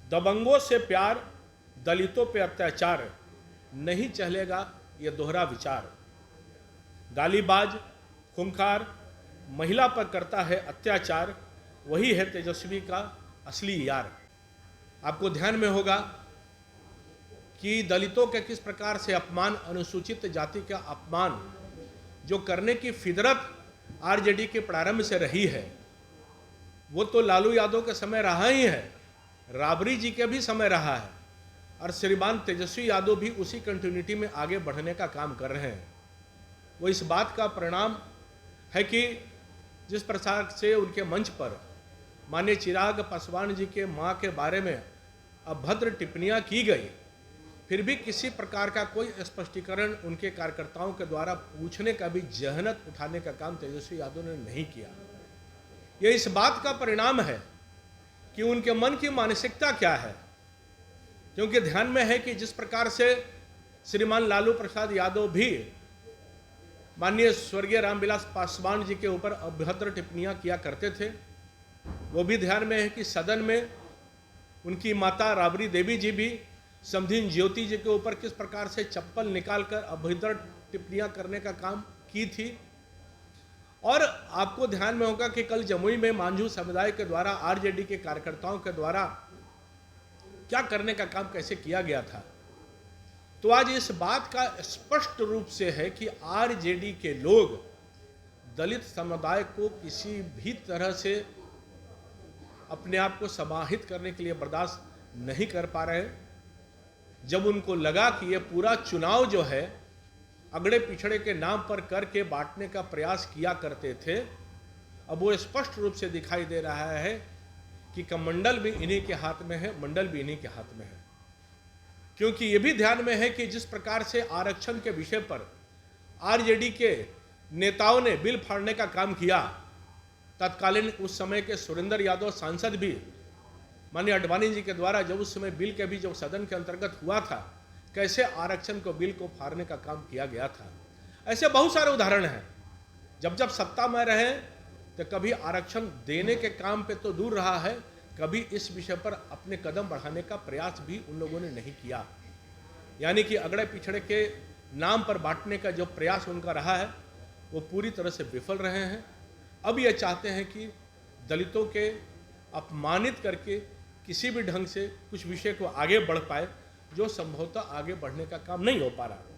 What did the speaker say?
दबंगों से प्यार, दलितों पे अत्याचार, नहीं चलेगा ये दोहरा विचार। गालीबाज, खूंखार, महिला पर करता है अत्याचार, वही है तेजस्वी का असली यार। आपको ध्यान में होगा कि दलितों के किस प्रकार से अपमान, अनुसूचित जाति का अपमान जो करने की फितरत आरजेडी के प्रारंभ से रही है, वो तो लालू यादव के समय रहा ही है, राबड़ी जी के भी समय रहा है, और श्रीमान तेजस्वी यादव भी उसी कंटिन्यूटी में आगे बढ़ने का काम कर रहे हैं। वो इस बात का परिणाम है कि जिस प्रकार से उनके मंच पर माननीय चिराग पासवान जी के मां के बारे में अभद्र टिप्पणियां की गई, फिर भी किसी प्रकार का कोई स्पष्टीकरण उनके कार्यकर्ताओं के द्वारा पूछने का भी जहनत उठाने का काम तेजस्वी यादव ने नहीं किया। यह इस बात का परिणाम है कि उनके मन की मानसिकता क्या है, क्योंकि ध्यान में है कि जिस प्रकार से श्रीमान लालू प्रसाद यादव भी माननीय स्वर्गीय रामविलास पासवान जी के ऊपर अभद्र टिप्पणियां किया करते थे, वो भी ध्यान में है कि सदन में उनकी माता राबड़ी देवी जी भी समधिन ज्योति जी के ऊपर किस प्रकार से चप्पल निकालकर अभद्र टिप्पणियां करने का काम की थी। और आपको ध्यान में होगा कि कल जमुई में मांझू समुदाय के द्वारा आरजेडी के कार्यकर्ताओं के द्वारा क्या करने का काम कैसे किया गया था। तो आज इस बात का स्पष्ट रूप से है कि आरजेडी के लोग दलित समुदाय को किसी भी तरह से अपने आप को समाहित करने के लिए बर्दाश्त नहीं कर पा रहे। जब उनको लगा कि यह पूरा चुनाव जो है अगड़े पिछड़े के नाम पर करके बांटने का प्रयास किया करते थे, अब वो स्पष्ट रूप से दिखाई दे रहा है कि कमंडल भी इन्हीं के हाथ में है, मंडल भी इन्हीं के हाथ में है। क्योंकि ये भी ध्यान में है कि जिस प्रकार से आरक्षण के विषय पर आरजेडी के नेताओं ने बिल फाड़ने का काम किया, तत्कालीन उस समय के सुरेंद्र यादव सांसद भी माननीय अडवाणी जी के द्वारा जब उस समय बिल के भी जो सदन के अंतर्गत हुआ था, कैसे आरक्षण को बिल को फाड़ने का काम किया गया था। ऐसे बहुत सारे उदाहरण हैं। जब जब सत्ता में रहे तो कभी आरक्षण देने के काम पे तो दूर रहा है, कभी इस विषय पर अपने कदम बढ़ाने का प्रयास भी उन लोगों ने नहीं किया। यानी कि अगड़े पिछड़े के नाम पर बांटने का जो प्रयास उनका रहा है वो पूरी तरह से विफल रहे हैं। अब ये चाहते हैं कि दलितों के अपमानित करके किसी भी ढंग से कुछ विषय को आगे बढ़ पाए, जो संभवतः आगे बढ़ने का काम नहीं हो पा रहा।